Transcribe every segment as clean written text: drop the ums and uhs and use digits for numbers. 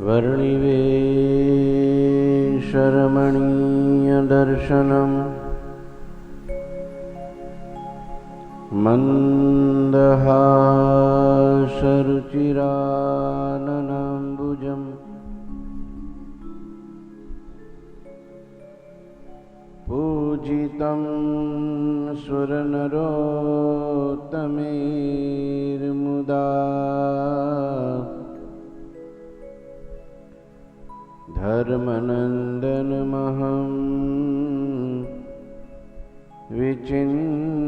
वर्णिवेशरमणीयदर्शनम् मन्दहासरुचिराननाम्बुजम् पूजितं सुरनरोत्तमैर्मुदा धर्मनन्दनमहं विचिन्तये।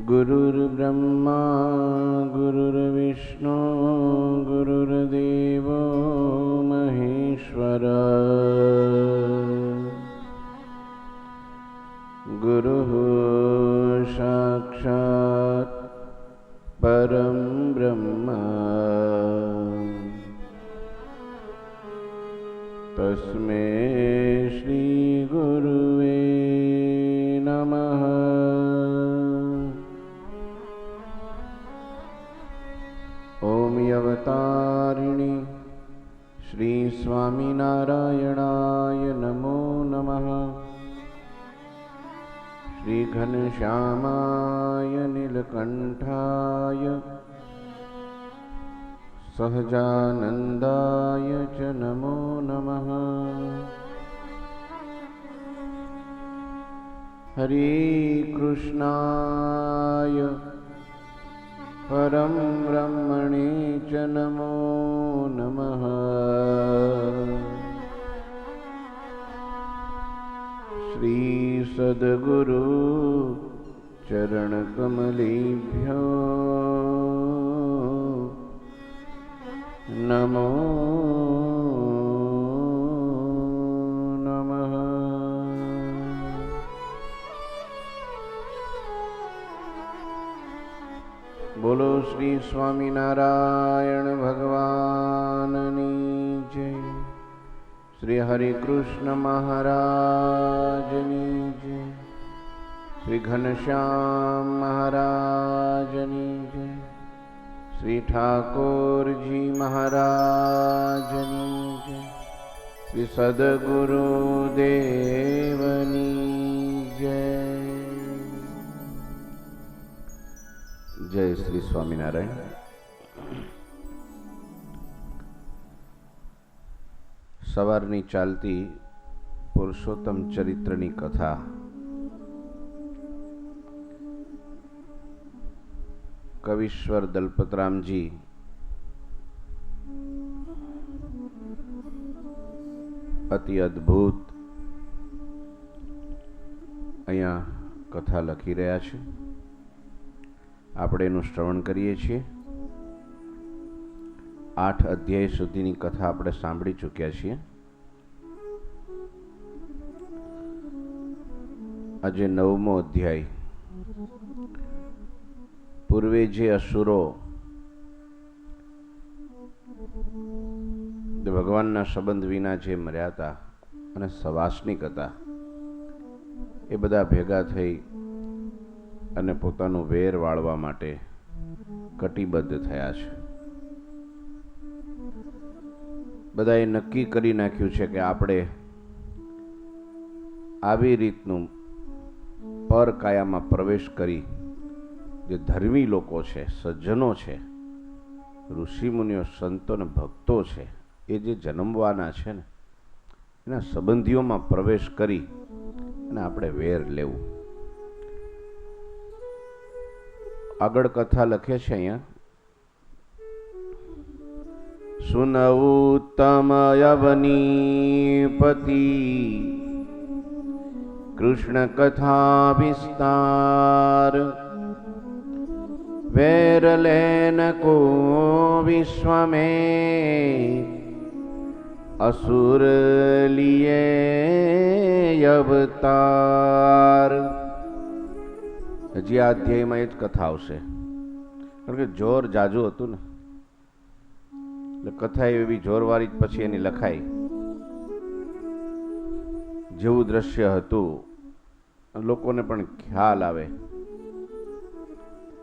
गुरुर्ब्रह्मा गुरुर्विष्णु गुरुर्देवो महेश्वरः। गुरुः साक्षात् परं ब्रह्म तस्मै श्री गुरुवे नमः। ओम अवतारिणी श्री स्वामिनारायणाय नमो नमः। श्री घनश्यामाय नीलकंठाय सहजानंदाय च नमो नमः। हरे कृष्णाय परम ब्रह्मणे च नमो नमः। श्री सद्गुरु चरणकमलेभ्यो नमो नमः। बोलो श्री स्वामीनारायण भगवाननी जय। श्री हरि कृष्ण महाराजनी जय। श्री घनश्याम महाराजनी जय। श्री ठाकुर जी महाराजनी जय। श्री सद्गुरुदेवनी जय। जय श्री स्वामीनारायण। सवारनी चालती पुरुषोत्तम चरित्रनी कथा कविश्वर दलपतरामजी अति अद्भुत अहींया कथा लखी रह्या छे। આપણે એનું શ્રવણ કરીએ છીએ। 8 અધ્યાય સુધીની કથા આપણે સાંભળી ચૂક્યા છીએ। આજે 9મો અધ્યાય। પૂર્વે જે અસુરો ભગવાનના સંબંધ વિના જે મર્યા હતા અને સવાસનિક હતા એ બધા ભેગા થઈ અને પોતાનું વેર વાળવા માટે કટિબદ્ધ થયા છે। બધાએ નક્કી કરી નાખ્યું છે કે આપણે આવી રીતનું પરકાયામાં પ્રવેશ કરી જે ધર્મી લોકો છે, સજ્જનો છે, ઋષિમુનિઓ, સંતો અને ભક્તો છે, એ જે જન્મવાના છે ને એના સંબંધીઓમાં પ્રવેશ કરી અને આપણે વેર લેવું। આગળ કથા લખે છે અહીંયા। સુનઉત્તમ યવનીપતિ કૃષ્ણ કથા વિસ્તાર વેર લેન કો વિશ્વ में असुर लिए अवतार। હજી આ અધ્યાયમાં એ જ કથા આવશે, કારણ કે જોર જાજુ હતું ને, એટલે કથા એવી જોરવાળી જ પછી એની લખાઈ। જેવું દ્રશ્ય હતું લોકોને પણ ખ્યાલ આવે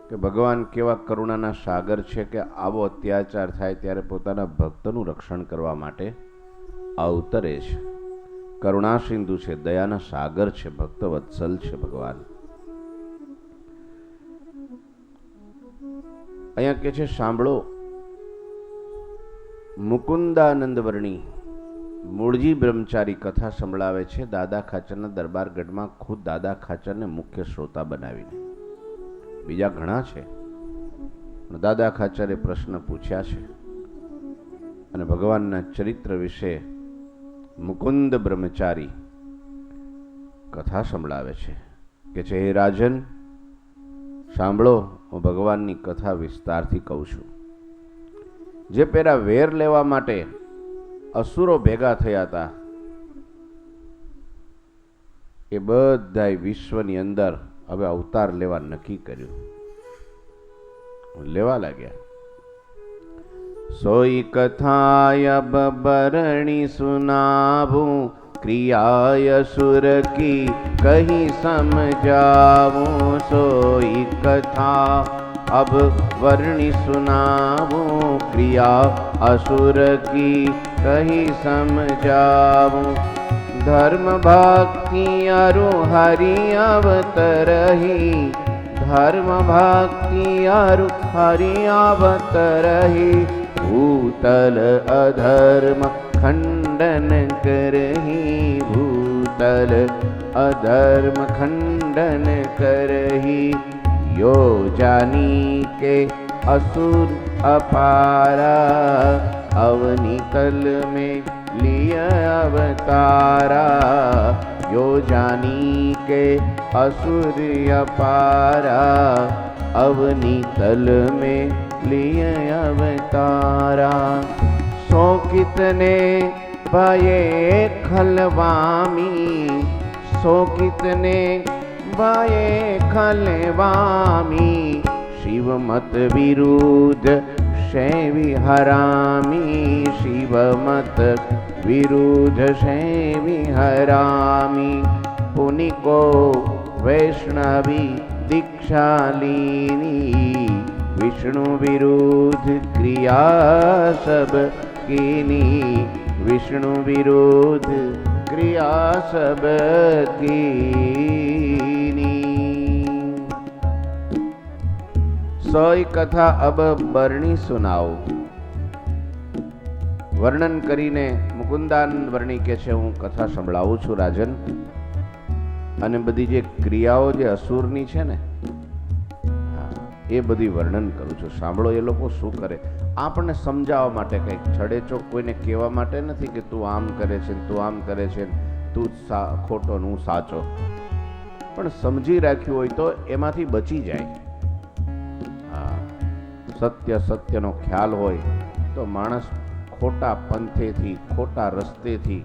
કે ભગવાન કેવા કરુણાના સાગર છે કે આવો અત્યાચાર થાય ત્યારે પોતાના ભક્તનું રક્ષણ કરવા માટે અવતરે છે. કરુણા સિંધુ છે, દયાના સાગર છે, ભક્ત વત્સલ છે ભગવાન. અહીંયા કે છે સાંભળો, મુકુંદાનંદ વર્ણી મૂળજી બ્રહ્મચારી કથા સંભળાવે છે દાદા ખાચરના દરબારગઢમાં, ખુદ દાદા ખાચરને મુખ્ય શ્રોતા બનાવીને. બીજા ઘણા છે પણ દાદા ખાચરે પ્રશ્ન પૂછ્યા છે અને ભગવાનના ચરિત્ર વિશે મુકુંદ બ્રહ્મચારી કથા સંભળાવે છે કે છે હે રાજન, સાંભળો, હું ભગવાનની કથા વિસ્તારથી કહું છું. જે પેલા વેર લેવા માટે અસુરો ભેગા થયા હતા એ બધાય વિશ્વની અંદર હવે અવતાર લેવા નક્કી કર્યું, લેવા લાગ્યા. સોઈ કથાય બરણી સુનાવું, ક્રિયાય સુર કી કહી સમજાવું. સોઈ કથા अब वर्णि सुनाऊं, क्रिया असुर की कही समझाऊं. धर्म भक्ति अरु हरि अवतरही, धर्म भक्ति अरु हरि अवतरही. भूतल अधर्म खंडन करही, भूतल अधर्म खंडन करही. यो जानी के असुर अपारा, अवनी तल में लिया अवतारा. यो जानी के असुर अपारा, अवनी तल में लिया अवतारा. सो कितने भये खलवामी, सो कितने भये खलवामी. शिव मत विरुद्ध शैवी हरामी, शिव मत विरुद्ध शैवी हरामी. पुनि को वैष्णवी दीक्षा लीनी, विष्णु विरुद्ध क्रिया सब कीनी, विष्णु विरुद्ध क्रिया सब कीनी. सोई कथा अब बरणी सुनाओ. વર્ણન કરીને મુકુંદાનંદ વર્ણી કે છે હું કથા સંભળાવું છું રાજન, અને બધી જે ક્રિયાઓ જે અસુરની છે ને એ બધી વર્ણન કરું છું. સાંભળો એ લોકો શું કરે, આપણને સમજાવવા માટે, કંઈક છડેચોક કોઈને કહેવા માટે નથી કે તું આમ કરે છે, તું આમ કરે છે, તું ખોટો ને હું સાચો. પણ સમજી રાખ્યું હોય તો એમાંથી બચી જાય. સત્ય સત્યનો ખ્યાલ હોય તો માણસ ખોટા પંથેથી, ખોટા રસ્તેથી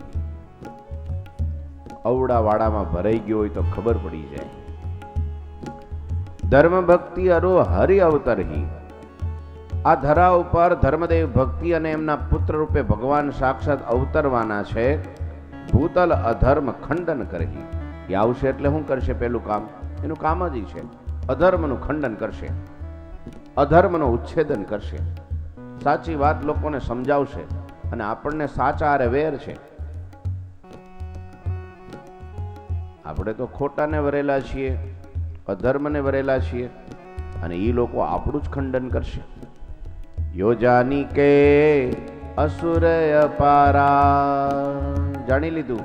અવડા વાડામાં ભરાઈ ગયો હોય તો ખબર પડી જાય. ધર્મ ભક્તિ અરો હરિ અવતરહી. આ ધરા ઉપર ધર્મદેવ ભક્તિ અને એમના પુત્ર રૂપે ભગવાન સાક્ષાત અવતરવાના છે. ભૂતલ અધર્મ ખંડન કરહી. એ આવશે એટલે શું કરશે? પેલું કામ, એનું કામ જ છે, અધર્મનું ખંડન કરશે, અધર્મનો ઉચ્છેદન કરશે, સાચી વાત લોકોને સમજાવશે. અને આપણને સાચા આરે વેર છે. આપણે તો ખોટાને વરેલા છીએ, અધર્મને વરેલા છીએ, અને એ લોકો આપણું જ ખંડન કરશે. યોજાની કે અસુર અપારા. જાણી લીધું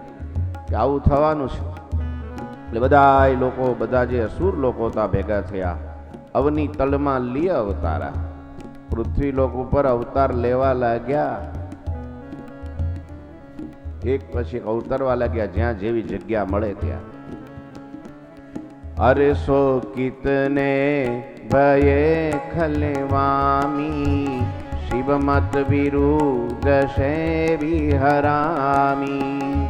કે આવું થવાનું છે એટલે બધા લોકો, બધા જે અસુર લોકો હતા ભેગા થયા, અવની તલમાં લી અવતારા, પૃથ્વી લોક ઉપર અવતાર લેવા લાગ્યા. એક પછી એક અવતરવા લાગ્યા, જ્યાં જેવી જગ્યા મળે ત્યાં. અરે સો કિતને ભયે ખલવામી, શિવ મત વિરુદ્ધ શૈવી હરામી.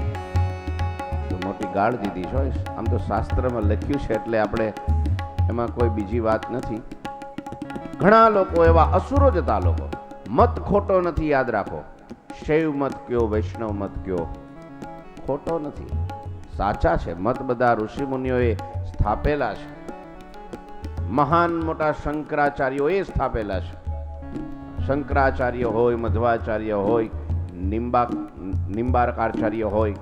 મોટી ગાળ દીધી છો. આમ તો શાસ્ત્રમાં લખ્યું છે એટલે આપણે એમાં કોઈ બીજી વાત નથી. ઘણા લોકો એવા અસુરો જ હતા. લોકો મત ખોટો નથી, યાદ રાખો. શૈવ મત કયો, વૈષ્ણવ મત કયો, ખોટો નથી, સાચા છે. મત બધા ઋષિ મુનિઓએ સ્થાપેલા છે. મહાન મોટા શંકરાચાર્યોએ સ્થાપેલા છે. શંકરાચાર્ય હોય, મધ્વાચાર્ય હોય, નિંબારકાચાર્ય હોય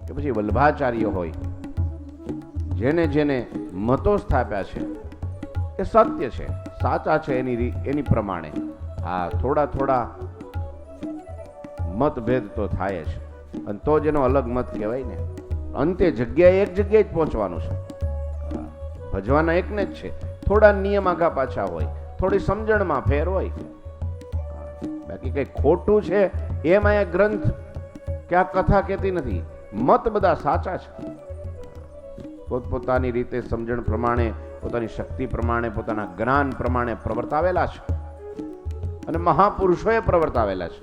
કે પછી વલ્ભાચાર્ય હોય, જેને જેને મતો સ્થાપ્યા છે એ સત્ય છે, સાચા છે એની પ્રમાણે. હા, થોડા થોડા મતભેદ તો થાય છે, અને તો જેનો અલગ મત કહેવાય ને. અંતે જગ્યાએ એક જગ્યાએ જ પહોંચવાનું છે. ભજવાના એકને જ છે. થોડા નિયમ આગા પાછા હોય, થોડી સમજણમાં ફેર હોય, બાકી કઈ ખોટું છે એમાં એ ગ્રંથ કે આ કથા કહેતી નથી. મત બધા સાચા છે. પોતપોતાની રીતે સમજણ પ્રમાણે, પોતાની શક્તિ પ્રમાણે, પોતાના જ્ઞાન પ્રમાણે પ્રવર્તાવેલા છે, અને મહાપુરુષોએ પ્રવર્તાવેલા છે.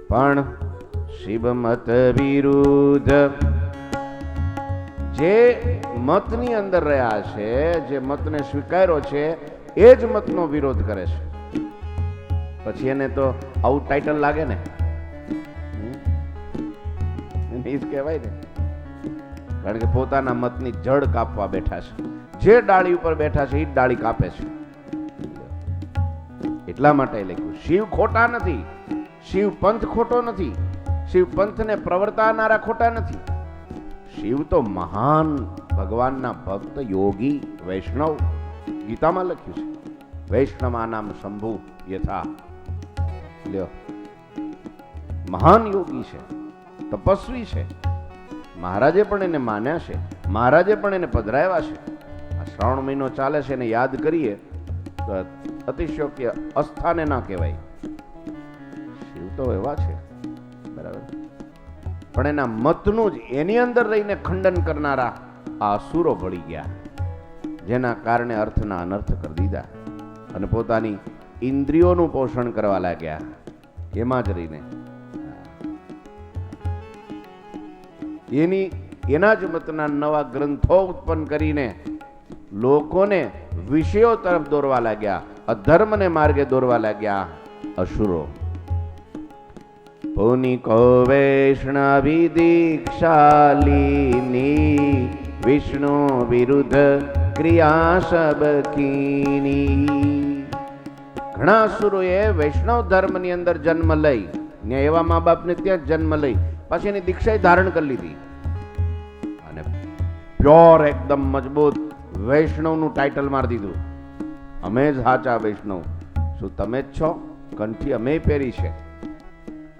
પણ શિવ મત વિરુદ્ધ જે મતની અંદર રહ્યા છે, જે મતને સ્વીકાર્યો છે, એ જ મતનો વિરોધ કરે છે. પછી એને તો આવું ટાઇટલ લાગે ને, એ જ કહેવાય ને. કારણ કે પોતાના મતની જડ કાપવા બેઠા છે. જે ડાળી ઉપર બેઠા છે એ જ ડાળી કાપે છે. એટલા માટે લખ્યું, શિવ ખોટા નથી, શિવ પંથ ખોટો નથી, શિવ પંથને પ્રવર્તાનારા ખોટા નથી. શિવ તો મહાન ભગવાનના ભક્ત, યોગી, વૈષ્ણવ. ગીતામાં લખ્યું છે, વૈષ્ણવાનામ શંભુ યથા. લ્યો, મહાન યોગી છે, તપસ્વી છે. મહારાજે પણ એને માન્યા છે, મહારાજે પણ એને પધરાવ્યા છે. આ શ્રાવણ મહિનો ચાલે છે, એને યાદ કરીએ તો અતિશયોક્તિ અસ્થાને ના કહેવાય. શિવ તો એવા છે, બરાબર. પણ એના મતનું જ એની અંદર રહીને ખંડન કરનારા આ અસુરો ભળી ગયા, જેના કારણે અર્થના અનર્થ કરી દીધા અને પોતાની ઇન્દ્રિયોનું પોષણ કરવા લાગ્યા. એમાં જ રહીને એના જ મતના નવા ગ્રંથો ઉત્પન્ન કરીને લોકોને વિષયો તરફ દોરવા લાગ્યા, અધર્મને માર્ગે દોરવા લાગ્યા અસુરો. પુનિકો વૈષ્ણવી દીક્ષાલીની વિષ્ણુ વિરુદ્ધ ક્રિયા સબકીની. ઘણા અસુરોએ વૈષ્ણવ ધર્મની અંદર જન્મ લઈ ને એવા મા બાપને ત્યાં જન્મ લઈ પછી એની દીક્ષા ધારણ કરી લીધી અને પ્યોર એકદમ મજબૂત વૈષ્ણવનું ટાઇટલ મારી દીધું. અમે જ સાચા વૈષ્ણવ. શું તમે જ છો? કંઠી અમે પહેરી છે,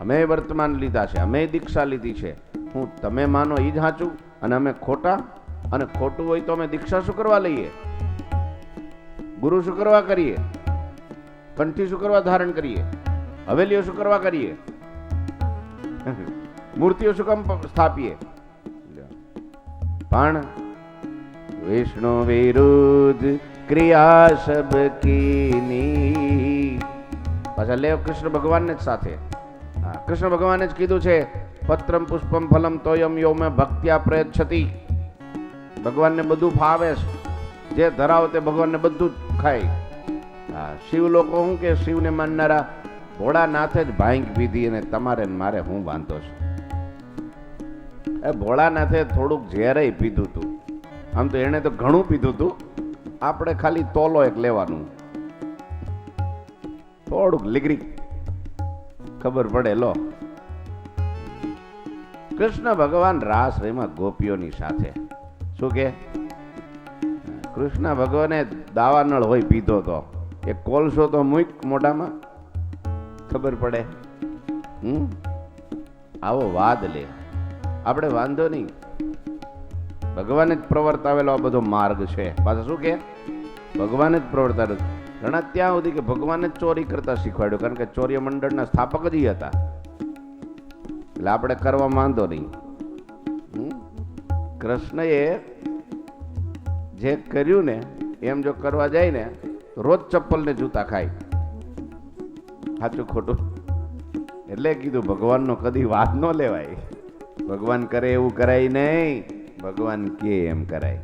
અમે વર્તમાન લીધા છે, અમે દીક્ષા લીધી છે. હું તમે માનો એ જ સાચું અને અમે ખોટા? અને ખોટું હોય તો અમે દીક્ષા શું કરવા લઈએ? ગુરુ શું કરવા કરીએ? કંઠી શું કરવા ધારણ કરીએ? હવેલીઓ શું કરવા કરીએ? મૂર્તિઓ શું કામ સ્થાપીએ? પણ વિષ્ણુ વિરુદ્ધ ક્રિયા સબકીની. પાછા લેવ કૃષ્ણ ભગવાનને જ સાથે. કૃષ્ણ ભગવાને જ કીધું છે, પત્રમ પુષ્પમ ફલમ તોયમ યો મેં ભક્ત્યા પ્રયચ્છતિ. ભગવાનને બધું ફાવે છે, જે ધરાવો તે ભગવાનને બધું જ ખાય. શિવ લોકો શું કે શિવને માનનારા ભોળાનાથે જ ભાંગ પીધી અને તમારે મારે હું વાંધો છે? એ ભોળાનાથે થોડુંક ઝેરે પીધું હતું. આમ તો એને તો ઘણું પીધું હતું. આપણે ખાલી તોલો એક લેવાનું, થોડુંક લીગરી ખબર પડે. લો, કૃષ્ણ ભગવાન રાસ રમ્યા ગોપીઓની સાથે. શું કે કૃષ્ણ ભગવાને દાવાનળ હોય પીધો તો એ કોલસો તો મૂક મોઢામાં, ખબર પડે. આવો વાદ લે. આપણે વાંધો નહીં, ભગવાને જ પ્રવર્તાવેલો આ બધો માર્ગ છે. પાછા શું કે ભગવાને જ પ્રવર્તાવેલો. ઘણા ત્યાં સુધી કે ભગવાને જ ચોરી કરતા શીખવાડ્યું, કારણ કે ચોર્ય મંડળના સ્થાપક જ હતા. એટલે આપણે કરવા વાંધો નહીં. કૃષ્ણએ જે કર્યું ને એમ જો કરવા જાય ને રોજ ચપ્પલ ને જૂતા ખાય. સાચું ખોટું? એટલે કીધું ભગવાનનો કદી વાત ન લેવાય. ભગવાન કરે એવું કરાય નહીં, ભગવાન કે એમ કરાય.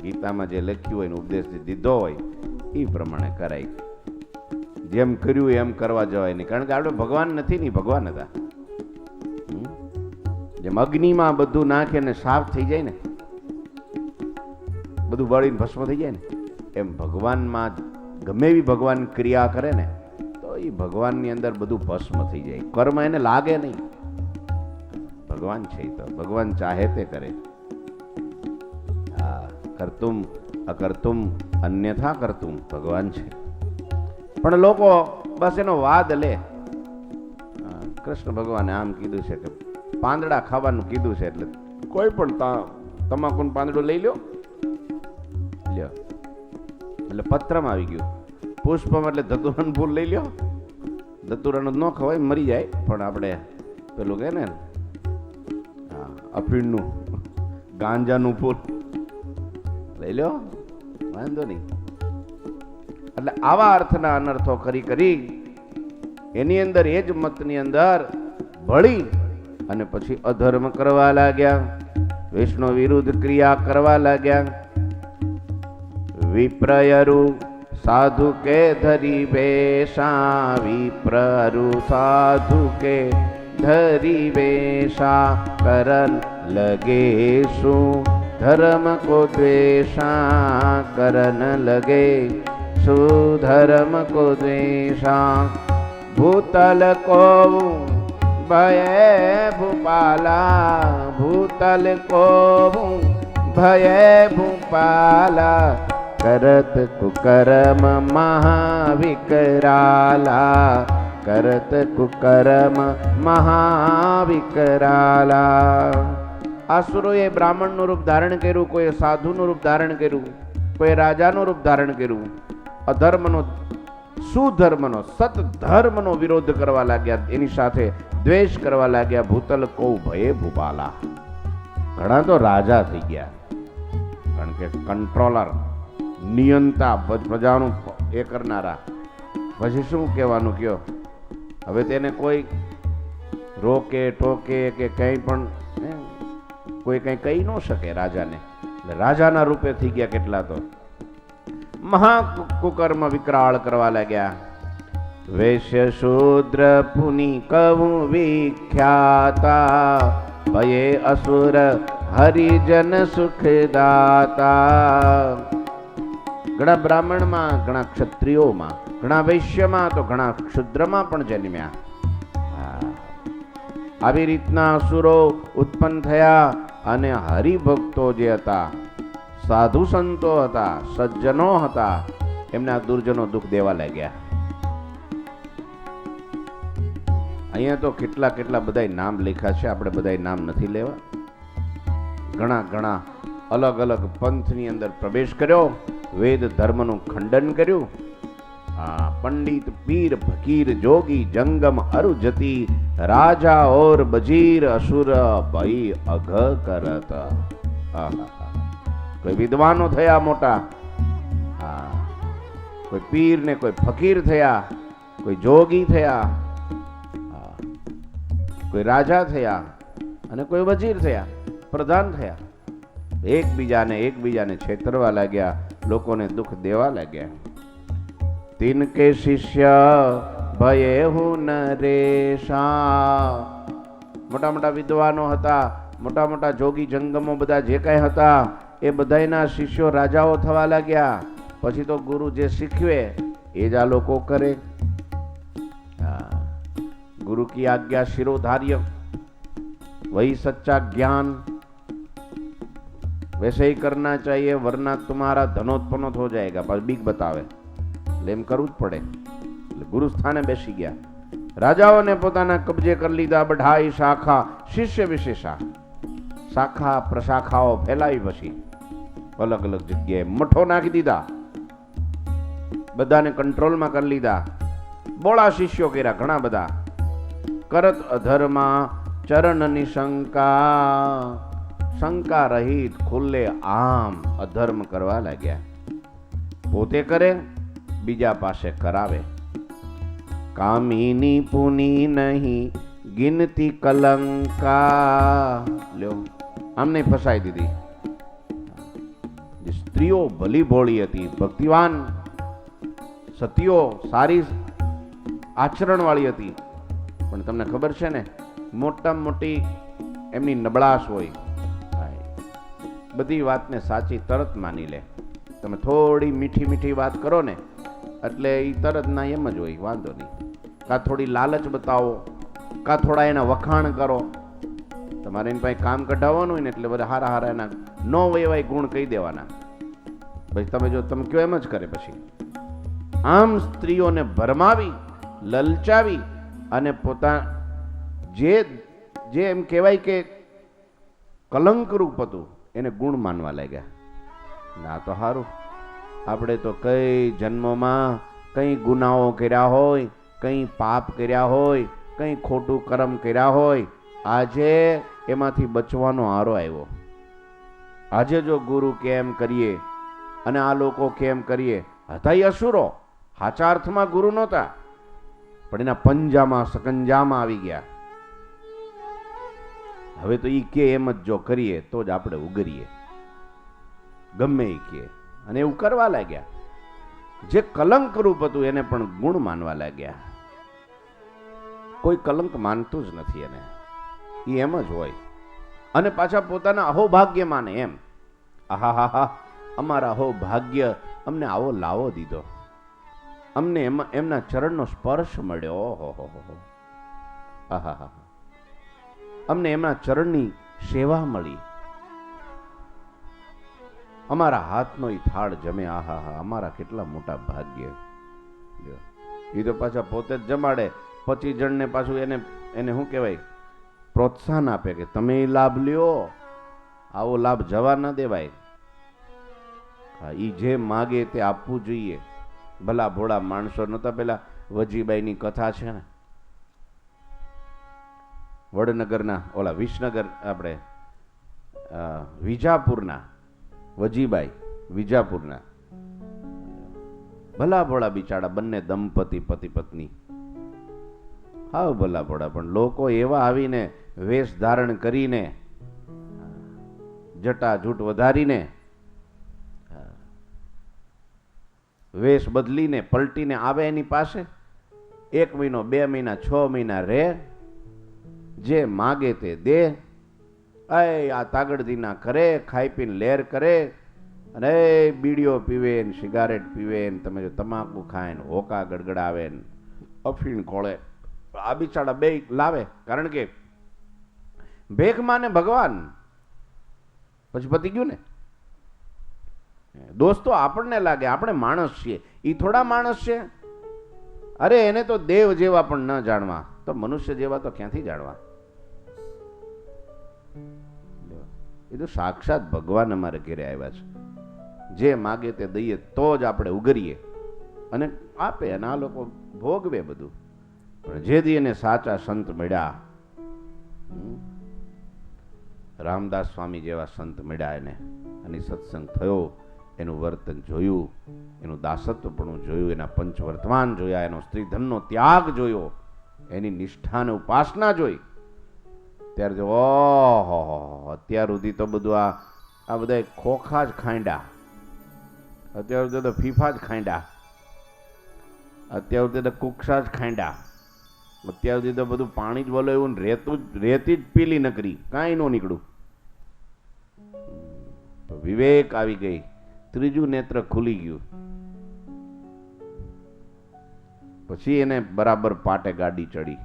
ગીતામાં જે લખ્યું હોય ને ઉપદેશ દીધો હોય એ પ્રમાણે કરાય. જેમ કર્યું એમ કરવા જવાય નહીં, કારણ કે આપણે ભગવાન નથી ને ભગવાન હતા. જેમ અગ્નિમાં બધું નાખે ને સાફ થઈ જાય ને બધું બળીને ભસ્મ થઈ જાય ને, એમ ભગવાનમાં ગમે એવી ભગવાન ક્રિયા કરે ને તો એ ભગવાનની અંદર બધું ભસ્મ થઈ જાય. કર્મ એને લાગે નહીં. ભગવાન છે તો ભગવાન ચાહે તે કરે. હા, કરતુમ અકર્તુમ અન્યથા કરતુમ ભગવાન છે. પણ લોકો બસ એનો વાદ લે. કૃષ્ણ ભગવાને આમ કીધું છે કે પાંદડા ખાવાનું કીધું છે, એટલે કોઈ પણ તમાકુનું પાંદડું લઈ લ્યો. એટલે પત્રમાં આવી ગયું. પુષ્પમ એટલે ધતુરાનું ફૂલ લઈ લ્યો. ધતુરાનું ન ખવાય, મરી જાય. પણ આપણે પેલું કહે ને અફીણનું ગાંજાનું ફૂલ લઈ લ્યો, વાંધો નહીં. એટલે આવા અર્થના અનર્થો કરી એની અંદર એ જ મતની અંદર ભળી અને પછી અધર્મ કરવા લાગ્યા, વિષ્ણુ વિરુદ્ધ ક્રિયા કરવા લાગ્યા. વિપ્રયરુ સાધુ કે ધરી વેશા, વિપ્રયરુ સાધુ કે ધરી વેશા, કરન લગે શું ધર્મ કો દ્વેષા, કરન લગે સુધર્મ કો દ્વેષા. ભૂતલ કો ભય ભૂપાલા, ભૂતલ કો ભય ભૂપાલા, કરત કુકર્મ મહાવિકરાલા, કરત કુકર્મ મહાવિકરાલા. આસુરોએ બ્રાહ્મણનું રૂપ ધારણ કર્યું, કોઈ સાધુનું રૂપ ધારણ કર્યું, કોઈ રાજાનું રૂપ ધારણ કર્યું. અધર્મનો સુધર્મનો સતધર્મનો વિરોધ કરવા લાગ્યા, એની સાથે દ્વેષ કરવા લાગ્યા. ભૂતલ કો ભયે ભૂપાલા, ઘણા તો રાજા થઈ ગયા, કારણ કે કંટ્રોલર, નિયંતા, પ્રજાનું એ કરનારા. પછી શું કહેવાનું કયો? હવે તેને કોઈ રોકે ટોકે કે કંઈ પણ કોઈ કંઈ કહી ન શકે રાજાને. એટલે રાજાના રૂપે થઈ ગયા કેટલા તો. મહાકુકર્મ વિકરાળ કરવા લાગ્યા. વૈશ્ય શૂદ્ર પુનિ કવુ વિખ્યાતા, ભયે અસુર હરિજન સુખદાતા. ઘણા બ્રાહ્મણમાં, ઘણા ક્ષત્રિયોમાં, ઘણા વૈશ્યમાં, તો ઘણા ક્ષુદ્રમાં પણ જન્મ્યા. આવી રીતના અસુરો ઉત્પન્ન થયા અને હરિભક્તો જે હતા, સાધુ સંતો હતા, સજ્જનો હતા, એમને આ દુર્જનો દુઃખ દેવા લાગ્યા. અહીંયા તો કેટલા કેટલા બધા નામ લખ્યા છે, આપણે બધા નામ નથી લેવા. ઘણા ઘણા અલગ અલગ પંથની અંદર પ્રવેશ કર્યો, વેદ ધર્મનું ખંડન કર્યું. પંડિત પીર ફકીર જોગી જંગમ અરુજતી, રાજા ઓર બજીર અસુર ભઈ અઘ કરત. કોઈ વિદ્વાનો થયા મોટા, કોઈ પીર ને કોઈ ફકીર થયા, કોઈ જોગી થયા, કોઈ રાજા થયા અને કોઈ વજીર થયા, પ્રધાન થયા. એકબીજાને છેતરવા લાગ્યા, લોકોને દુઃખ દેવા લાગ્યા. તિનકે શિષ્ય ભયે હું નરેશા. મોટા મોટા વિદ્વાનો હતા, મોટા મોટા જોગી જંગમો બધા જે કાંઈ હતા, એ બધાના શિષ્યો રાજાઓ થવા લાગ્યા. પછી તો ગુરુ જે શીખવે એ જ આ લોકો કરે. गुरु की आज्ञा शिरोधार्य, वही सच्चा ज्ञान, वैसे ही करना चाहिए, वरना तुम्हारा धनोत्पन्न हो जाएगा. बस बीक बतावे એટલે એમ કરવું જ પડે. એટલે ગુરુ સ્થાને બેસી ગયા. રાજાઓને પોતાના કબજે કરી લીધા. બઢાઈ શાખા શિષ્ય વિશેષા, શાખા પ્રશાખાઓ ફેલાવી, પછી અલગ અલગ જગ્યાએ મઠો નાખી દીધા, બધાને કંટ્રોલમાં કરી લીધા. બોળા શિષ્યો કર્યા ઘણા બધા. કરત અધર્મા ચરણની શંકા, શંકા રહિત ખુલ્લે આમ અધર્મ કરવા લાગ્યા. પોતે કરે, બીજા પાસે કરાવે. કામિની પુની નહીં ગિનતી કલંકા. લ્યો, આમને ફસાઈ દીધી. સ્ત્રીઓ ભલી ભોળી હતી, ભક્તિવાન સતીઓ સારી આચરણ વાળી હતી, પણ તમને ખબર છે ને, મોટામાં મોટી એમની નબળાશ હોય. બધી વાતને સાચી તરત માની લે. તમે થોડી મીઠી મીઠી વાત કરો ને એટલે એ તરત ના એમ જ હોય, વાંધો નહીં. કાં થોડી લાલચ બતાવો, કાં થોડા એના વખાણ કરો. તમારે એની પાસે કામ કઢાવવાનું હોય ને એટલે બધા હારા હારા એના નો એવાય ગુણ કહી દેવાના. પછી તમે જો તમે કયો એમ જ કરે. પછી આમ સ્ત્રીઓને ભરમાવી, લલચાવી અને પોતા જે જે એમ કહેવાય કે કલંકરૂપ હતું એને ગુણ માનવા લાગ્યા. ના તો સારું, આપણે તો કઈ જન્મમાં કઈ ગુનાઓ કર્યા હોય, કઈ પાપ કર્યા હોય, કઈ ખોટું કર્મ કર્યા હોય, આજે એમાંથી બચવાનો આરો આવ્યો. આજે જો ગુરુ કેમ કરીએ અને આ લોકો કેમ કરીએ, હતા એ અસુરો, સાચા અર્થમાં ગુરુ નહોતા, પણ એના પંજામાં સકંજામાં આવી ગયા. હવે તો ઈ કે એમ જ જો કરીએ તો જ આપણે ઉગરીએ, ગમે એ કે. અને એવું કરવા લાગ્યા. જે કલંક રૂપ હતું એને પણ ગુણ માનવા લાગ્યા. કોઈ કલંક માનતું જ નથી એને, એ એમ જ હોય. અને પાછા પોતાના અહોભાગ્ય માને એમ. આહા હા હા, અમારા અહોભાગ્ય અમને આવો લાવો દીધો, અમને એમના ચરણનો સ્પર્શ મળ્યો. ઓહો, આહા હા, અમને એમના ચરણની સેવા મળી, અમારા હાથનો ઈ થાળ જમે. આહા હા, અમારા કેટલા મોટા ભાગ્ય. એ તો પાછા પોતે જ જમાડે. 25 જણને પાછું એને શું કહેવાય, પ્રોત્સાહન આપે કે તમે લાભ લ્યો, આવો લાભ જવા ન દેવાય. હા, ઈ જે માગે તે આપવું જોઈએ. ભલા ભોળા માણસો નતા. પેલા વજીબાઈની કથા છે ને, વડનગરના ઓલા વિસનગર આપણે વિજાપુરના વજીબાઈ, વિજાપુરના ભલા ભોળા બિચારા બંને દંપતી, પતિ પત્ની. હા ભલા ભોળા, પણ લોકો એવા આવીને વેશ ધારણ કરીને, જટા જૂટ વધારીને, વેશ બદલીને પલટીને આવે એની પાસે. 1 મહિનો, 2 મહિના, 6 મહિના રહે, જે માગે તે દે. આ તાગડધીના કરે, ખાઈ પીને લેર કરે, અને બીડીઓ પીવે ને સિગારેટ પીવે ને તમે જો તમાકુ ખાય ને હોકા ગડગડાવે ને અફીણ ખોળે. આ બિચારા બે લાવે, કારણ કે ભેખ માને ભગવાન. પછી પતી ગયું ને. દોસ્તો આપણને લાગે આપણે માણસ છીએ, એ થોડા માણસ છે. અરે એને તો દેવ જેવા પણ ન જાણવા, તો મનુષ્ય જેવા તો ક્યાંથી જાણવા. એ તો સાક્ષાત ભગવાન અમારે ઘેરે આવ્યા છે. જે માગે તે દઈએ તો જ આપણે ઉગરીએ અને આપે, અને આ લોકો ભોગવે બધું. પણ જે દી એને સાચા સંત મળ્યા, રામદાસ સ્વામી જેવા સંત મળ્યા એને, અને સત્સંગ થયો, એનું વર્તન જોયું, એનું દાસત્વપણું જોયું, એના પંચવર્તમાન જોયા, એનો સ્ત્રીધનનો ત્યાગ જોયો, એની નિષ્ઠા અને ઉપાસના જોઈ, ત્યારે જો ઓહો, અત્યાર સુધી તો બધું આ બધા ખોખા જ ખાંડા, અત્યાર સુધી તો ફીફા જ ખાંડા, અત્યાર સુધી તો કુક્ષા જ ખાંડા, અત્યાર સુધી તો બધું પાણી જ બોલો એવું રેતી જ પીલી નકરી, કાંઈ ન નીકળું. તો વિવેક આવી ગઈ, ત્રીજું નેત્ર ખુલી ગયું. પછી એને બરાબર પાટે ગાડી ચડી.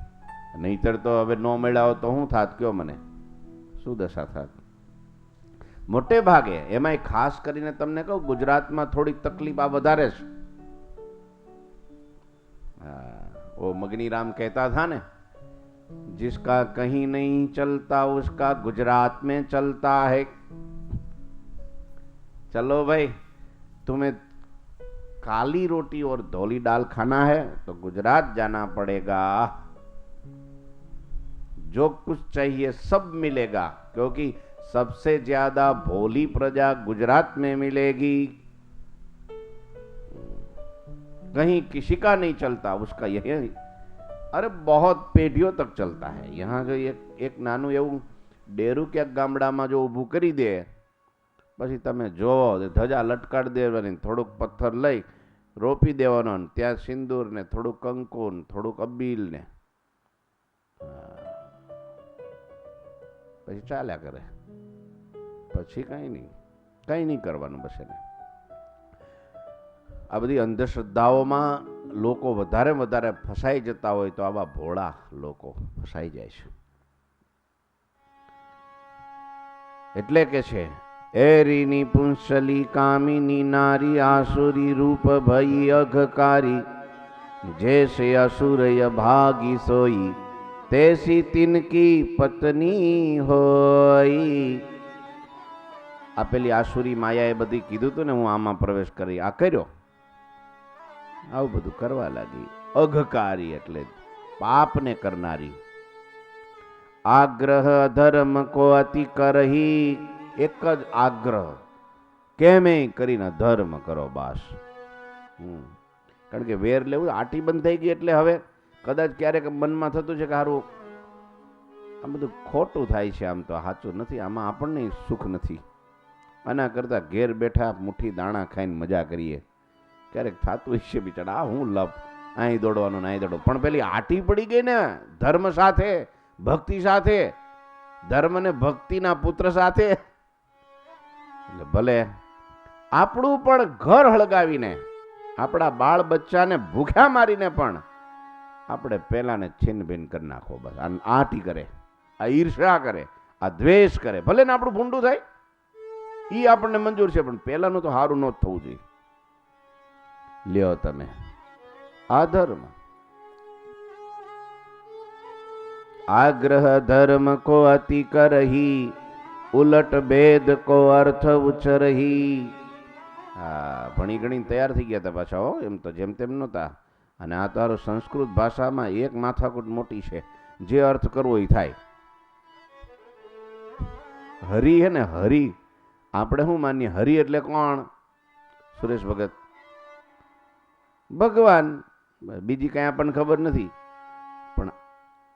નહીતર તો હવે નો મળ્યા હોત તો શું થાત, કયો મને, શું દશા થાત. મોટે ભાગે એમાંય ખાસ કરીને તમને કહું, ગુજરાતમાં થોડીક તકલીફ આ વધારે છે. वो मगनी राम कहता था ने, जिसका कहीं नहीं चलता उसका गुजरात में चलता है. चलो भाई, तुम्हें काली रोटी और धोली दाल खाना है तो गुजरात जाना पड़ेगा. जो कुछ चाहिए सब मिलेगा, क्योंकि सबसे ज्यादा भोली प्रजा गुजरात में मिलेगी. कहीं किसी का नहीं चलता उसका यही. अरे बहुत पीढ़ियों तक चलता है. यहाँ जो एक नाનું એવું ડેરું ક્યાંક ગામડામાં જો ઊભું કરી દે, પછી તમે જોવો ધજા લટકાડી દેવાની, થોડુંક પથ્થર લઈ રોપી દેવાનો, ત્યાં સિંદૂર ને થોડુંક કંકુ ને થોડુંક અબીલ ને પછી ચાલ્યા કરે. પછી કંઈ નહીં કરવાનું બસ એને. આ બધી અંધશ્રદ્ધાઓમાં લોકો વધારે વધારે ફસાઈ જતા હોય તો આવા ભોળા લોકો ફસાઈ જાય છે. એટલે કે છે એરીની પુંસલી કામિની નારી આસુરી રૂપ ભઈ અઘકારી जैसे असुरय भागी सोई तैसी तिनकी पत्नी होई. આ પેલી આસુરી માયાએ બધી કીધું હતું ને હું આમાં પ્રવેશ કરી, આ કર્યો, આવું બધું કરવા લાગી. અઘકારી એટલે પાપને કરનારી. આગ્રહ અધર્મ કો અતિ કરહી, એક જ આગ્રહ કેમે કરીને ધર્મ કરો બાસ. કારણ કે વેર લેવું આટી બંધ થઈ ગઈ એટલે હવે કદાચ ક્યારેક મનમાં થતું છે કે સારું આ બધું ખોટું થાય છે, આમ તો સાચું નથી, આમાં આપણને સુખ નથી, આના કરતાં ઘેર બેઠા મુઠ્ઠી દાણા ખાઈને મજા કરીએ. ક્યારેક થતું હશે બિચારા, આ હું લપ અહીં દોડવાનું ને અહીં દોડો. પણ પેલી આટી પડી ગઈ ને ધર્મ સાથે, ભક્તિ સાથે, ધર્મ ને ભક્તિના પુત્ર સાથે, એટલે ભલે આપણું પણ ઘર હળગાવીને આપણા બાળ બચ્ચાને ભૂખ્યા મારીને પણ આપણે પહેલાને છીન ભીન કરી નાખો. બસ આ આટી કરે, આ ઈર્ષા કરે, આ દ્વેષ કરે, ભલે ને આપણું ભૂંડું થાય એ આપણને મંજૂર છે, પણ પહેલાનું તો સારું ન થવું જોઈએ. લ્યો તમે આ ધર્મ. આગ્રહ ધર્મ કો અતિ કરહી, ઉલટ ભેદ કો અર્થ ઉચરહી. હા, ભણી ગણી તૈયાર થઈ ગયા હતા પાછા હો, એમ તો જેમ તેમ નહોતા. અને આ તારો સંસ્કૃત ભાષામાં એક માથાકૂટ મોટી છે, જે અર્થ કરવો એ થાય. હરિ હે ને હરિ, આપણે શું માનીએ હરિ એટલે કોણ? સુરેશ ભગત ભગવાન, બીજી કાંઈ આપણને ખબર નથી. પણ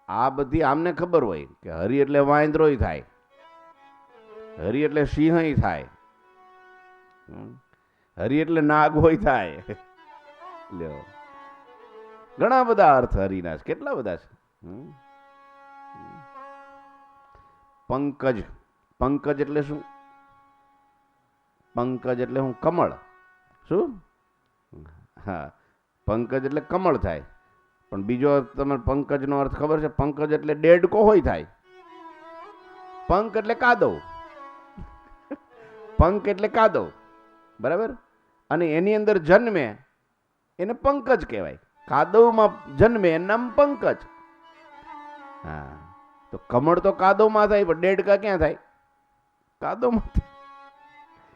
આ બધી આમને ખબર હોય કે હરિ એટલે વાંદરોય થાય, હરિ એટલે સિંહય થાય, હરિ એટલે નાગ હોય થાય. લ્યો ઘણા બધા અર્થ હરિના છે, કેટલા બધા છે. પંકજ, પંકજ એટલે શું? પંકજ એટલે હું કમળ. શું? હા, પંકજ એટલે કમળ થાય. પણ બીજો તમારે પંકજનો અર્થ ખબર છે? પંકજ એટલે દેડકો હોય થાય. પંક એટલે કાદવ, પંક એટલે કાદવ, બરાબર. અને એની અંદર જન્મે એને પંકજ કહેવાય. કાદવમાં જન્મે એનું નામ પંકજ. હા, તો કમળ તો કાદવમાં થાય, પણ દેડકા ક્યાં થાય? કાદવમાં.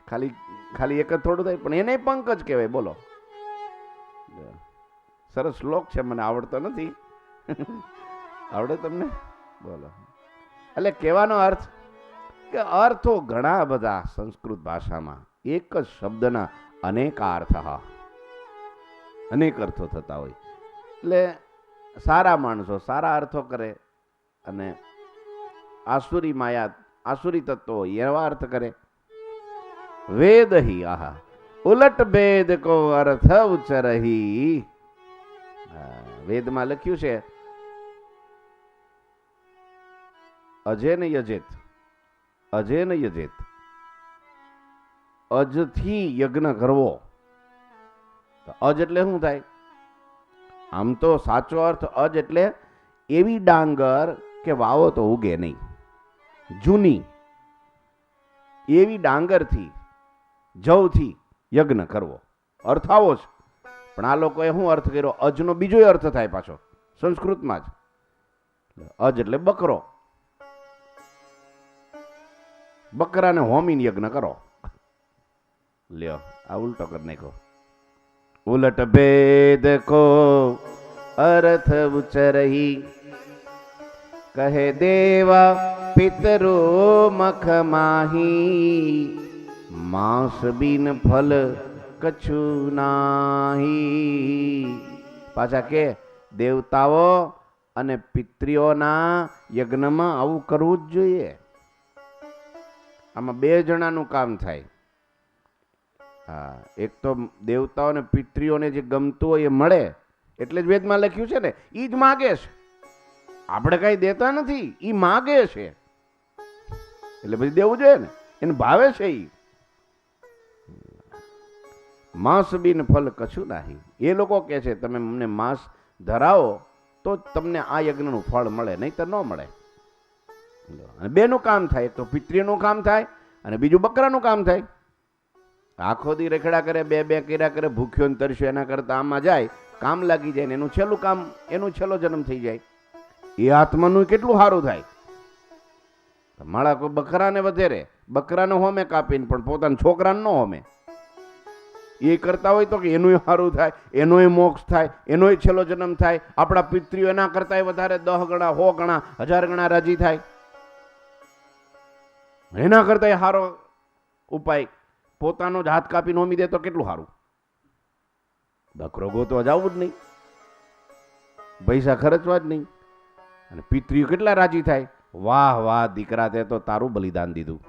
ખાલી ખાલી એક જ થોડું થાય, પણ એને પંકજ કહેવાય. બોલો, સરસ શ્લોક છે, મને આવડતો નથી. આવડે તમને? બોલો. એટલે કહેવાનો અર્થ કે અર્થો ઘણા બધા સંસ્કૃત ભાષામાં એક જ શબ્દના અનેક અર્થ, અનેક અર્થો થતા હોય. એટલે સારા માણસો સારા અર્થો કરે અને આસુરી માયા, આસુરી તત્વો એવા અર્થ કરે. વેદ હી આહા ઉલટ ભેદ કો અર્થ ઉચરહી. વેદમાં લખ્યું છે અજેન યજેત, અજેન યજેત, અજથી યજ્ઞ કરવો. અજ એટલે શું થાય? આમ તો સાચો અર્થ અજ એટલે એવી ડાંગર કે વાવો તો ઉગે નહીં, જૂની એવી ડાંગરથી, જવથી યજ્ઞ કરવો, અર્થ આવો છે. પણ આ લોકોએ શું અર્થ કર્યો? અજનો બીજો અર્થ થાય પાછો સંસ્કૃતમાં જ. અજ એટલે બકરો, બકરાને હોમીને યજ્ઞ કરો. લ્યો આ ઉલટો કરી નાખ્યો. ઉલટ ભેદ કો અર્થ ઉચરહી, કહે દેવા પિતરો મખ માહી, માંસ બિન ફલ કछु નાહી. પાછા કે દેવતાઓ અને પિતૃઓના યજ્ઞમાં આવું કરવું જ જોઈએ. આમાં બે જણાનું કામ થાય. હા, એક તો દેવતાઓ અને પિતૃઓને જે ગમતું હોય એ મળે, એટલે જ વેદમાં લખ્યું છે ને, એ જ માગે છે. આપણે કઈ દેતા નથી, એ માગે છે, એટલે પછી દેવું જોઈએ ને. એને ભાવે છે ઈ. માંસ બિન ફલ કશું નાહી. એ લોકો કહે છે તમે અમને માંસ ધરાવો તો તમને આ યજ્ઞનું ફળ મળે, નહીં તો ન મળે. અને બેનું કામ થાય, એક તો પિતૃનું કામ થાય અને બીજું બકરાનું કામ થાય. આખો દી રખડા કરે, બે કર્યા કરે, ભૂખ્યો ને તરસ્યો, એના કરતા આમાં જાય, કામ લાગી જાય ને એનું છેલ્લું કામ, એનું છેલ્લો જન્મ થઈ જાય. એ આત્માનું કેટલું સારું થાય. માળા કોઈ બકરાને વધેરે, બકરાને હોમે કાપીને પણ પોતાના છોકરાને ન હોમે. એ કરતા હોય તો કે એનું સારું થાય, એનોય મોક્ષ થાય, એનોય છેલ્લો જન્મ થાય. આપણા પિતૃઓ એના કરતા વધારે 10 ગણા, 100 ગણા, 1000 ગણા રાજી થાય. એના કરતા સારો ઉપાય પોતાનો જ હાથ કાપી નોમી દે તો કેટલું સારું. બકરો ગોતવા જવું જ નહીં, પૈસા ખર્ચવા જ નહીં. અને પિતૃઓ કેટલા રાજી થાય, વાહ વાહ દીકરા, તે તો તારું બલિદાન દીધું,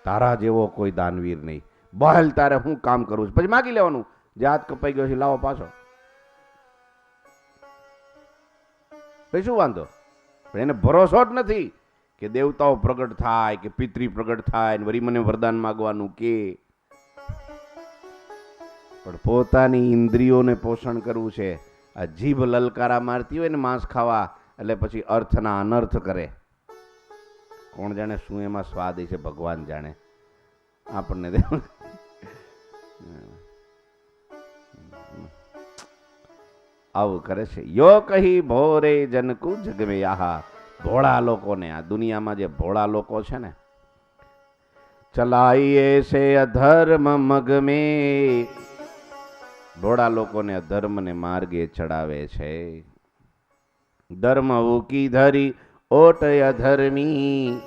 તારા જેવો કોઈ દાનવીર નહીં, બહાલ તારે હું કામ કરું છું. પછી માગી લેવાનું, જે હાથ કપાઈ ગયો છે લાવો પાછો, પછી શું વાંધો. પણ એને ભરોસો જ નથી કે દેવતાઓ પ્રગટ થાય કે પિતૃ પ્રગટ થાય ને વળી મને વરદાન માગવાનું કે. પણ પોતાની ઇન્દ્રિયોને પોષણ કરવું છે. આ જીભ લલકારા મારતી હોય ને માંસ ખાવા, એટલે પછી અર્થના અનર્થ કરે. કોણ જાણે શું એમાં સ્વાદ છે, ભગવાન જાણે. આપણને આવું કરે છે. યો કહી ભોરે જનકુ જગમે આહા. ભોળા લોકોને, આ દુનિયામાં જે ભોળા લોકો છે ને, ચલાઈએ છે અધર્મ મગ મે. ભોળા લોકોને અધર્મને માર્ગે ચડાવે છે. ધર્મ ઉકી ધરી ઓટ અધર્મી,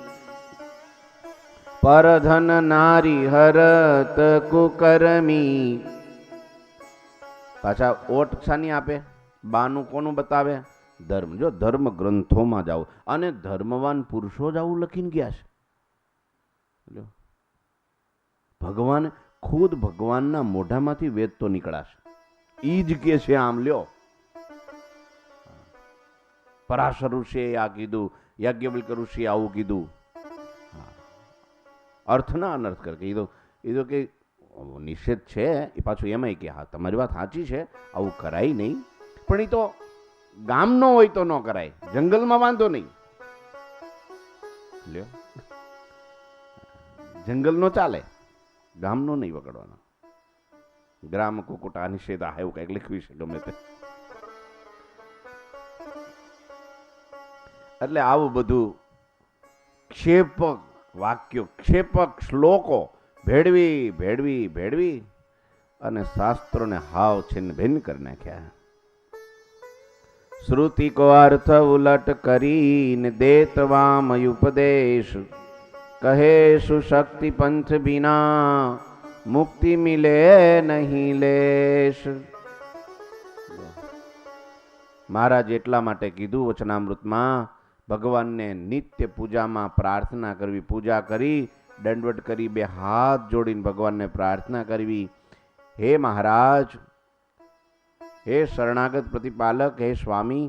પરધન નારી હરત કુકર્મી. પાછા ઓટ શાની આપે, બાનું કોનું બતાવે, ધર્મ. જો ધર્મ ગ્રંથોમાં જાઓ, અને ધર્મવાન પુરુષો જ આવું લખીને ગયા છે. ભગવાન ખુદ ભગવાનના મોઢામાંથી વેદ તો નીકળાશે. ઈ જ કે છે આમ લ્યો. પરાશર ઋષિએ આ કીધું, યાજ્ઞવલ્ક ઋષિએ આવું કીધું. અર્થના અનર્થ કરે કીધું. એ તો કે નિષેધ છે, એ પાછું એમાંય કે હા તમારી વાત સાચી છે, આવું કરાય નહીં. પણ એ તો ગામ નો હોય તો ન કરાય, જંગલમાં વાંધો નહીં લ્યો. જંગલ નો ચાલે, ગામ નો નહીં વગાડવાનો. ગ્રામ કુકુટા નિષેધ એવું કઈક લખ્યું છે ગમે તે. એટલે આવું બધું ક્ષેપક વાક્યો, ક્ષેપક શ્લોકો ભેળવી અને શાસ્ત્રોને હાવ છિન્ન ભિન્ન કરી નાખ્યા. શ્રુતિ કો અર્થ ઉલટ કરીને દેતવામ ઉપદેશ, કહે સુશક્તિ પંથ બિના મુક્તિ મિલે નહીં લેશ. મહારાજ એટલા માટે કીધું વચનામૃતમાં, ભગવાનને નિત્ય પૂજામાં પ્રાર્થના કરવી. પૂજા કરી, દંડવટ કરી, બે હાથ જોડીને ભગવાનને પ્રાર્થના કરવી, હે મહારાજ, હે શરણાગત પ્રતિપાલક, હે સ્વામી,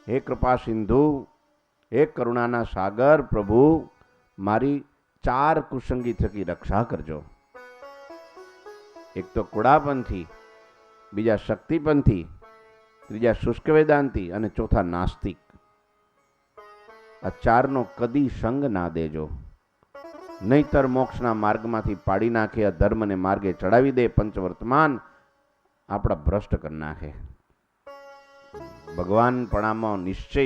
હે કૃપા સિંધુ, હે કરુણાના સાગર, પ્રભુ મારી 4 કુસંગી થકી રક્ષા કરજો. એક તો કુડાપંથી, બીજા શક્તિપંથી, ત્રીજા શુષ્ક વેદાંતી અને ચોથા નાસ્તિક. આ 4નો કદી સંગ ના દેજો, નહીતર મોક્ષના માર્ગમાંથી પાડી નાખે, અધર્મને માર્ગે ચડાવી દે, પંચવર્તમાન આપણા ભ્રષ્ટ કરી નાખે. ભગવાન પણામાં નિશ્ચય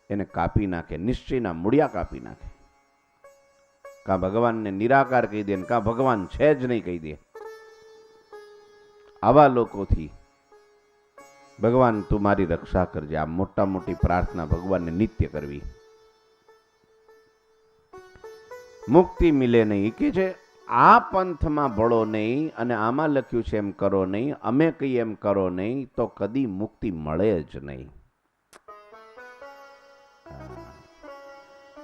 એને કાપી નાખે, નિશ્ચયના મૂળિયા કાપી નાખે. કાં ભગવાનને નિરાકાર કહી દે, કાં ભગવાન છે જ નહીં કહી દે. આવા લોકોથી ભગવાન તું મારી રક્ષા કરજે. આ મોટા મોટી પ્રાર્થના ભગવાનને નિત્ય કરવી. મુક્તિ મિલે નહીં કે છે, આ પંથમાં ભળો નહીં અને આમાં લખ્યું છે એમ કરો નહીં, અમે કહીએ એમ કરો નહીં, તો કદી મુક્તિ મળે જ નહીં.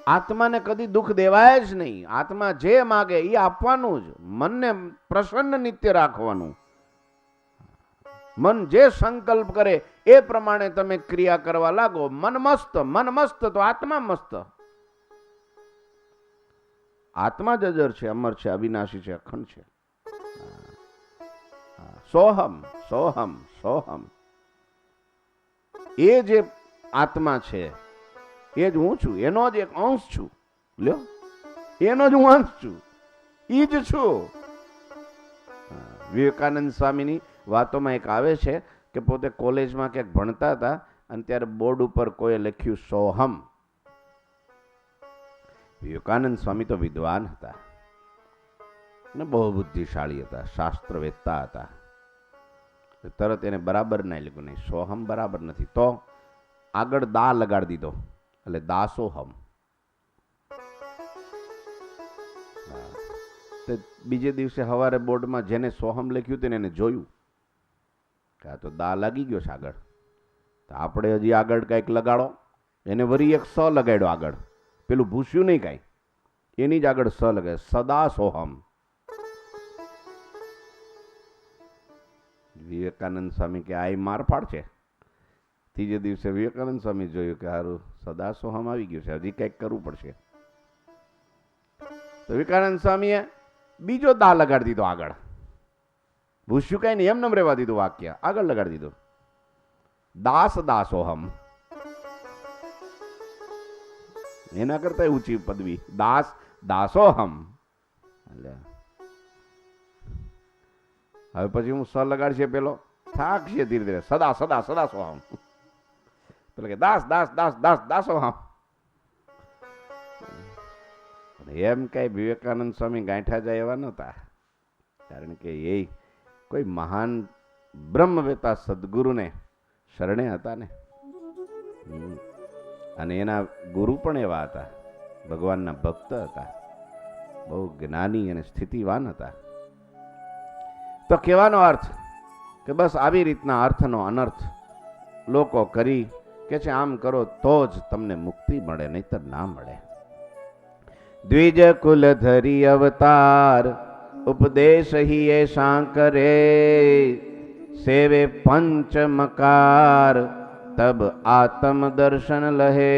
આત્માને કદી દુઃખ દેવાય જ નહીં. આત્મા જે માગે એ આપવાનું જ. મનને પ્રસન્ન નિત્ય રાખવાનું. મન જે સંકલ્પ કરે એ પ્રમાણે તમે ક્રિયા કરવા લાગો. મન મસ્ત તો આત્મા મસ્ત. આત્મા જ અજર છે, અમર છે, અવિનાશી છે, અખંડ છે. સોહમ સોહમ સોહમ, એ જે આત્મા છે એ જ હું છું, એનો જ એક અંશ છું. લ્યો, એનો જ હું અંશ છું, એ જ છું. વિવેકાનંદ સ્વામીની વાતોમાં એક આવે છે કે પોતે કોલેજમાં ક્યાંક ભણતા હતા અને ત્યારે બોર્ડ ઉપર કોઈએ લખ્યું સોહમ. વિવેકાનંદ સ્વામી તો વિદ્વાન હતા ને બહુ બુદ્ધિશાળી હતા, શાસ્ત્રવેત્તા હતા. તરત એને બરાબર ના લખ્યું, નહીં સોહમ બરાબર નથી, તો આગળ દા લગાડી દીધો, એટલે દાસોહમ. બીજે દિવસે સવારે બોર્ડમાં જેને સોહમ લખ્યું હતું એને જોયું કે આ તો દા લાગી ગયો છે આગળ, તો આપણે હજી આગળ કંઈક લગાડો. એને વળી એક સ લગાડ્યો આગળ, પેલું ભૂસ્યું નહીં કાંઈ, એની જ આગળ સ લગાડે, સદા સોહમ. વિવેકાનંદ સ્વામી કે આ માર પાડ છે. ત્રીજે દિવસે વિવેકાનંદ સ્વામી જોયું કે સારું સદા સોહમ આવી ગયું છે, હજી કંઈક કરવું પડશે. તો વિવેકાનંદ સ્વામીએ બીજો દા લગાડી દીધો આગળ, ભૂસ્યું કઈ નહીં, એમને રહેવા દીધું, વાક્ય આગળ લગાડી દીધું, દાસ દાસોહમ. એના કરતા ઊંચી પદવી, દાસ દાસોહમ. હવે પછી હું સ લગાડશે પેલો થાકશે ધીરે ધીરે, સદા સદા સદા સોહમ. પેલો કે દાસ દાસ દાસ દાસ દાસોહમ. એમ કઈ વિવેકાનંદ સ્વામી ગાંઠા જાય એવા નહોતા, કારણ કે એ કોઈ મહાન બ્રહ્મવેતા સદગુરુને શરણે હતા ને, અને એના ગુરુ પણ એવા હતા, ભગવાનના ભક્ત હતા, બહુ જ્ઞાની અને સ્થિતિવાન હતા. તો કહેવાનો અર્થ કે બસ આવી રીતના અર્થનો અનર્થ લોકો કરી કે છે આમ કરો તો જ તમને મુક્તિ મળે, નહીતર ના મળે. દ્વિજ કુલ ધરી અવતાર ઉપદેશ હી એશા કરે, સેવે પંચમકાર તબ આત્મ દર્શન લહે.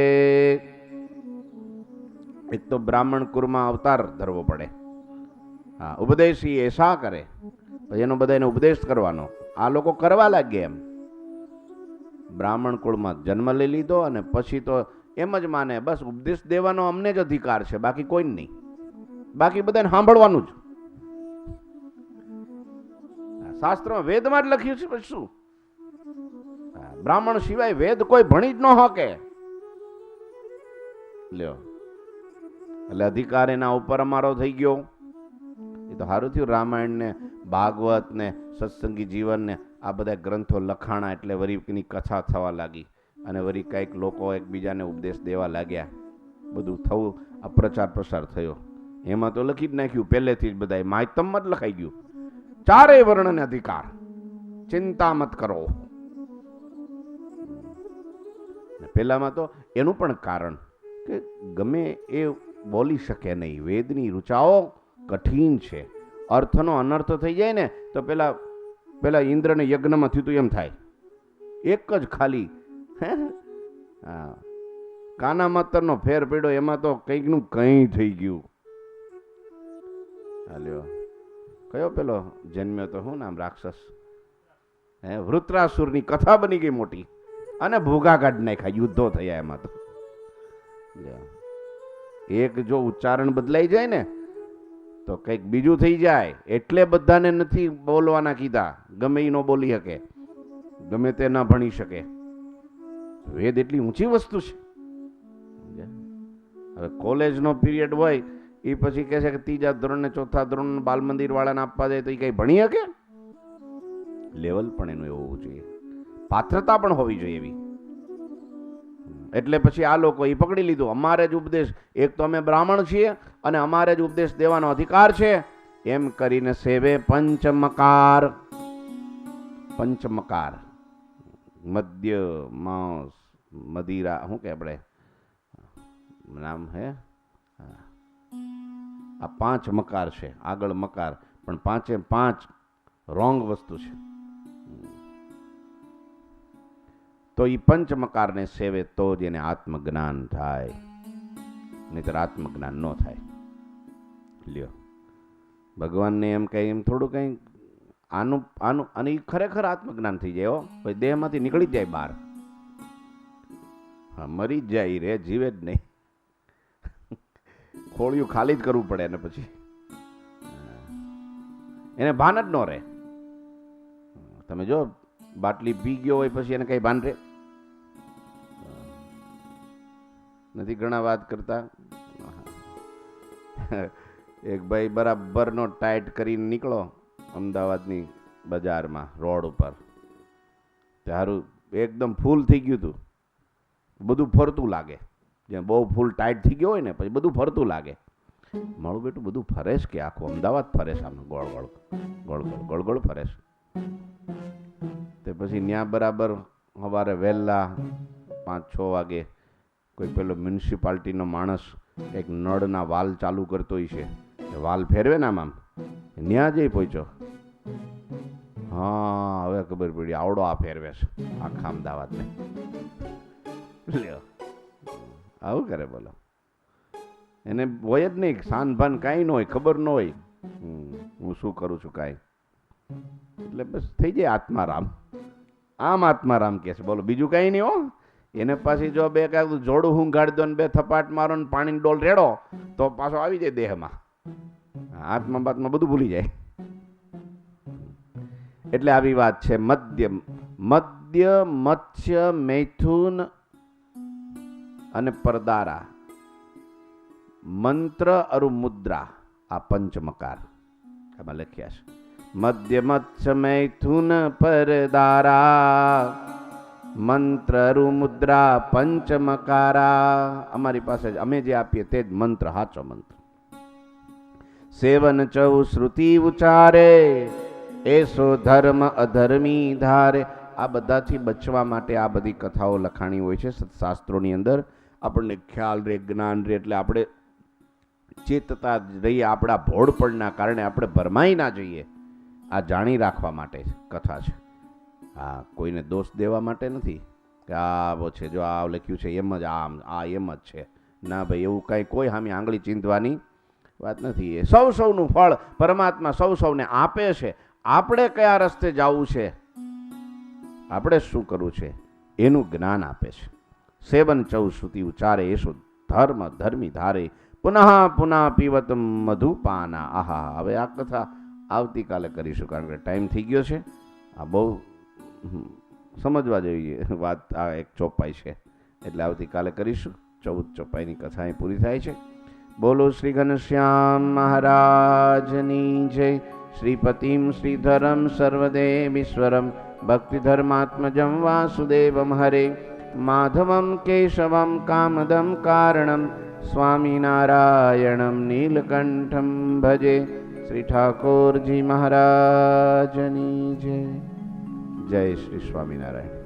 એક તો બ્રાહ્મણ કુળમાં અવતાર ધરવો પડે, હા, ઉપદેશ હી એશા કરે, પછી એનો બધાને ઉપદેશ કરવાનો. આ લોકો કરવા લાગે એમ, બ્રાહ્મણ કુળમાં જન્મ લઈ લીધો અને પછી તો એમ જ માને બસ ઉપદેશ દેવાનો અમને જ અધિકાર છે, બાકી કોઈ નહીં, બાકી બધાને સાંભળવાનું જ. શાસ્ત્રમાં વેદમાં જ લખ્યું છે, પછી શું? બ્રાહ્મણ સિવાય વેદ કોઈ ભણી જ ન શકે. લ્યો, એટલે અધિકાર એના ઉપર અમારો થઈ ગયો. એ તો સારું થયું રામાયણ ને ભાગવત ને સત્સંગી જીવન ને આ બધા ગ્રંથો લખાણા, એટલે વળી એની કથા થવા લાગી અને વળી કંઈક લોકો એકબીજાને ઉપદેશ દેવા લાગ્યા, બધું થવું, આ પ્રચાર પ્રસાર થયો. એમાં તો લખી જ નાખ્યું પહેલેથી જ, બધા માહિતમમાં જ લખાઈ ગયું, ચારેય વર્ણને અધિકાર, ચિંતા મત કરો. પેલામાં તો એનું પણ કારણ કે ગમે એ બોલી શકે નહીં, વેદની ઋચાઓ કઠિન છે. અર્થનો અનર્થ થઈ જાય ને તો પેલા ઇન્દ્રને યજ્ઞમાં થયું એમ થાય, એક જ ખાલી કાના માતરનો ફેર પડ્યો, એમાં તો કંઈકનું કંઈ થઈ ગયું. હાલ્યો, કયો પેલો જન્મ્યો તો શું નામ રાક્ષસ, વૃત્રાસુરની કથા બની ગઈ મોટી, અને ભોગા કાઢી નાખ્યા, યુદ્ધો થયા એમાં તો. એક જો ઉચ્ચારણ બદલાઈ જાય ને તો કંઈક બીજું થઈ જાય, એટલે બધાને નથી બોલવાના કીધા. ગમે એ ન બોલી શકે, ગમે તે ના ભણી શકે. વેદ એટલી ઊંચી વસ્તુ છે. હવે કોલેજનો પીરિયડ હોય એ પછી કહે છે કે ત્રીજા ધોરણ ને ચોથા ધોરણ બાલ મંદિર વાળાને આપવા જાય તો એ કઈ ભણી શકે? લેવલ પણ એનું એવું હોવું જોઈએ, પાત્રતા પણ હોવી જોઈએ એવી. એટલે પછી આ લોકો એ પકડી લીધું, અમારે જ ઉપદેશ, એક તો અમે બ્રાહ્મણ છીએ અને અમારે જ ઉપદેશ દેવાનો અધિકાર છે, એમ કરીને સેવે પંચમકાર. પંચમકાર, મદ્ય, માંસ, મદિરા, શું કે આપણે નામ હે, આ 5 મકાર છે, આગળ મકાર, પણ 5 રોંગ વસ્તુ છે. તો એ પંચમકારને સેવે તો જ એને આત્મજ્ઞાન થાય, નહીતર આત્મજ્ઞાન ન થાય. લ્યો, ભગવાનને એમ કંઈ એમ થોડું કંઈ આનું આનું અને એ ખરેખર આત્મજ્ઞાન થઈ જાય. હો પછી દેહમાંથી નીકળી જાય બહાર. હા, મરી જ જાય રે, જીવે જ નહીં. ખોળિયું ખાલી જ કરવું પડે ને પછી એને ભાન જ ન રહે. તમે જો બાટલી પી ગયો હોય પછી એને કઈ ભાન રહે નથી. ઘણા વાત કરતા એક ભાઈ બરાબરનો ટાઈટ કરીને નીકળો અમદાવાદની બજારમાં રોડ ઉપર. તારું એકદમ ફૂલ થઈ ગયું હતું, બધું ફરતું લાગે. જ્યાં બહુ ફૂલ ટાઈટ થઈ ગયો હોય ને પછી બધું ફરતું લાગે. મારું બેટું બધું ફરેશ કે આખું અમદાવાદ ફરેશ, આમ ગોળ ગોળ ગોળ ગોળ ગોળ ગોળ ફરેશ. તે પછી ત્યાં બરાબર સવારે વહેલા 5-6 વાગે કોઈ પેલો મ્યુનિસિપાલિટીનો માણસ એક નળના વાલ ચાલુ કરતો હોય છે, વાલ ફેરવે ને આમ ત્યાં જઈ પહોંચ્યો. હા, હવે ખબર પડી આવડો આ ફેરવે છે આખા અમદાવાદને. લ્યો, આવું કરે બોલો. એને હોય જ નહીં શાન ભાન, કાંઈ ન હોય, ખબર ન હોય હું શું કરું છું કાંઈ. એટલે બસ થઈ જાય આત્મારામ. આમ આત્મારામ કે છે બોલો, બીજું કાંઈ નહીં. હો એને પાછી જો બે કાંઈ જોડું હું ગાડી દો ને 2 થપાટ મારો ને પાણીની ડોલ રેડો તો પાછો આવી જાય દેહમાં. આત્મા બાતમાં બધું ભૂલી જાય. એટલે આવી વાત છે. મદ્ય, મત્સ્ય, મૈથુન અને પરદારા, મંત્ર અરુ મુદ્રા, આ પંચમકાર આમાં લખ્યા છે. મદ્ય, મત્સ્ય, મૈથુન, પરદારા, મંત્ર અરુ મુદ્રા, પંચમકારા. અમારી પાસે અમે જે આપીએ તે જ મંત્ર, સાચો મંત્ર. સેવન ચૌ શ્રુતિ ઉચારે, એસો ધર્મ અધર્મી ધારે. આ બધાથી બચવા માટે આ બધી કથાઓ લખાણી હોય છે સત્શાસ્ત્રોની અંદર. આપણને ખ્યાલ રહે, જ્ઞાન રહે, એટલે આપણે ચેતતા રહીએ. આપણા ભોળપણના કારણે આપણે ભરમાઈ ના જઈએ. આ જાણી રાખવા માટે કથા છે. હા, કોઈને દોષ દેવા માટે નથી કે આ છે જો આ લખ્યું છે એમ જ આ એમ જ છે. ના ભાઈ, એવું કાંઈ કોઈ સામે આંગળી ચીંધવાની વાત નથી. એ સૌનું ફળ પરમાત્મા સૌને આપે છે. આપણે કયા રસ્તે જવું છે, આપણે શું કરવું છે એનું જ્ઞાન આપે છે. સેવન ચૌ શ્રુતિ ઉચારે, એસો ધર્મ ધર્મી ધારે, પુનઃ પુનઃ પીવત મધુપાના. આહા, હવે આ કથા આવતીકાલે કરીશું કારણ કે ટાઈમ થઈ ગયો છે. આ બહુ સમજવા જોઈએ વાત. આ એક ચોપાઈ છે એટલે આવતીકાલે કરીશું. 14 ચોપાઈની કથા અહીં પૂરી થાય છે. બોલો શ્રી ઘનશ્યામ મહારાજની જય. શ્રીપતિમ શ્રીધરમ સર્વદેવીશ્વરમ ભક્તિધર્માત્મજમ વાસુદેવમ હરે, માધવમ કેશવમ કામદમ કારણમ, સ્વામિનારાયણમ નીલકંઠમ ભજે. શ્રી ઠાકોરજી મહારાજની જય. જય શ્રી સ્વામિનારાયણ.